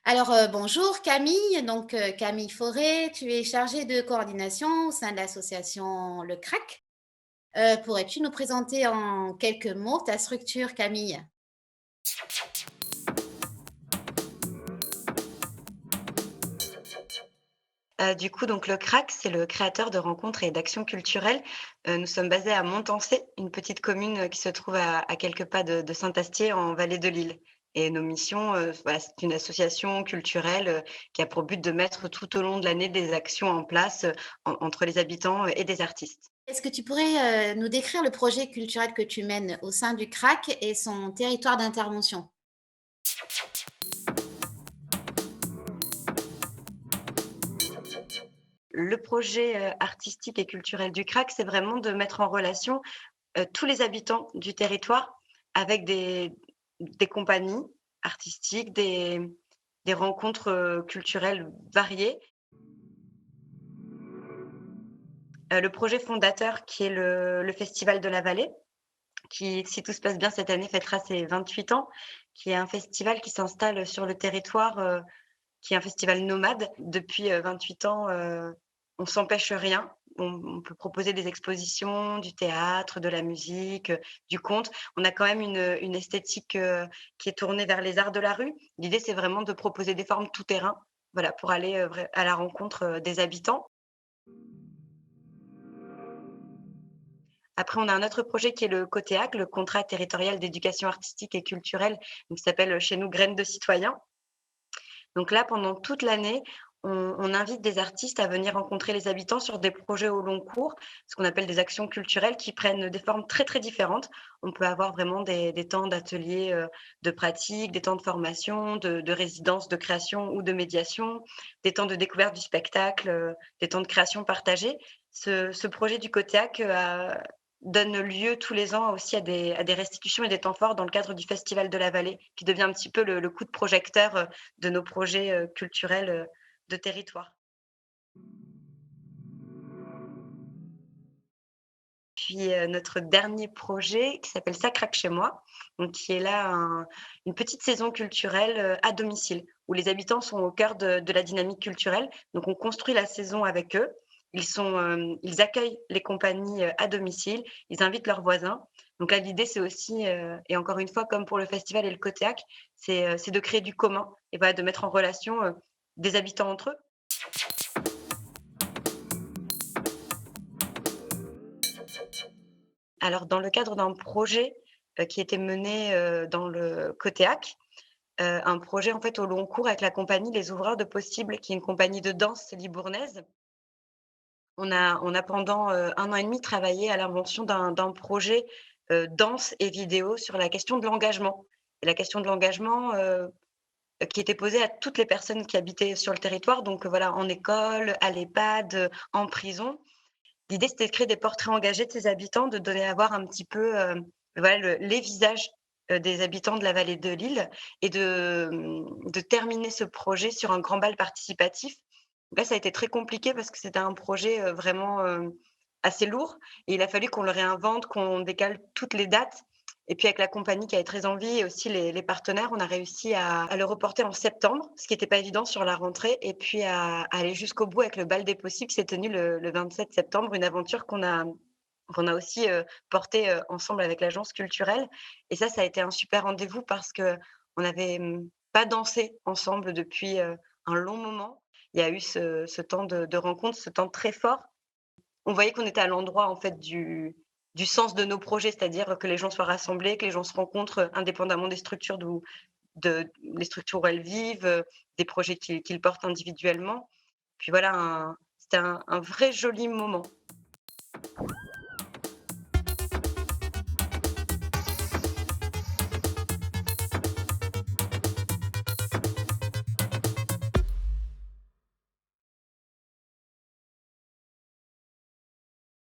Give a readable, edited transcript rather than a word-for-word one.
Alors, bonjour Camille, donc Camille Fauré, tu es chargée de coordination au sein de l'association Le CRAC. Pourrais-tu nous présenter en quelques mots ta structure, Camille? Donc le CRAC, c'est le créateur de rencontres et d'actions culturelles. Nous sommes basés à Montancé, une petite commune, qui se trouve à quelques pas de Saint-Astier en vallée de l'Isle et nos missions, voilà, c'est une association culturelle, qui a pour but de mettre tout au long de l'année des actions en place, entre les habitants, et des artistes. Est-ce que tu pourrais nous décrire le projet culturel que tu mènes au sein du CRAC et son territoire d'intervention? Le projet, artistique et culturel du CRAC, c'est vraiment de mettre en relation, tous les habitants du territoire avec des compagnies artistiques, des rencontres, culturelles variées. Le projet fondateur qui est le Festival de la Vallée, qui, si tout se passe bien cette année, fêtera ses 28 ans, qui est un festival qui s'installe sur le territoire, qui est un festival nomade. Depuis, 28 ans, on s'empêche rien. On peut proposer des expositions, du théâtre, de la musique, du conte. On a quand même une esthétique, qui est tournée vers les arts de la rue. L'idée, c'est vraiment de proposer des formes tout terrain, voilà, pour aller, vrai à la rencontre, des habitants. Après, on a un autre projet qui est le COTEAC, le contrat territorial d'éducation artistique et culturelle, donc qui s'appelle, chez nous Graines de citoyens. Donc là, pendant toute l'année, on invite des artistes à venir rencontrer les habitants sur des projets au long cours, ce qu'on appelle des actions culturelles qui prennent des formes très, très différentes. On peut avoir vraiment des temps d'ateliers, de pratique, des temps de formation, de résidence de création ou de médiation, des temps de découverte du spectacle, des temps de création partagée. Ce projet du COTEAC, donne lieu tous les ans aussi à des restitutions et des temps forts dans le cadre du Festival de la Vallée, qui devient un petit peu le coup de projecteur, de nos projets, culturels, de territoire. Puis, notre dernier projet qui s'appelle Ça craque chez moi, donc qui est là une petite saison culturelle, à domicile, où les habitants sont au cœur de la dynamique culturelle. Donc on construit la saison avec eux. Ils accueillent les compagnies, à domicile, ils invitent leurs voisins. Donc là, l'idée, c'est aussi, et encore une fois, comme pour le festival et le COTEAC, c'est de créer du commun et voilà, de mettre en relation, des habitants entre eux. Alors dans le cadre d'un projet, qui était mené, dans le COTEAC, un projet en fait au long cours avec la compagnie Les Ouvreurs de Possible, qui est une compagnie de danse libournaise. On a pendant, 1 an et demi travaillé à l'invention d'un projet, danse et vidéo sur la question de l'engagement et la question de l'engagement, qui était posée à toutes les personnes qui habitaient sur le territoire, donc voilà, en école, à l'EHPAD, en prison. L'idée, c'était de créer des portraits engagés de ces habitants, de donner à voir un petit peu, voilà, les visages, des habitants de la vallée de l'Isle et de terminer ce projet sur un grand bal participatif. Là, ça a été très compliqué parce que c'était un projet, vraiment, assez lourd et il a fallu qu'on le réinvente, qu'on décale toutes les dates et puis avec la compagnie qui avait très envie et aussi les partenaires, on a réussi à le reporter en septembre, ce qui était pas évident sur la rentrée et puis à aller jusqu'au bout avec le bal des possibles qui s'est tenu le 27 septembre, une aventure qu'on a aussi, portée, ensemble avec l'agence culturelle et ça a été un super rendez-vous parce qu'on n'avait, pas dansé ensemble depuis, un long moment. Il y a eu ce temps de rencontre, ce temps très fort. On voyait qu'on était à l'endroit, en fait, du sens de nos projets, c'est-à-dire que les gens soient rassemblés, que les gens se rencontrent, indépendamment des structures les structures où elles vivent, des projets qu'ils portent individuellement. Puis voilà, c'était un vrai joli moment.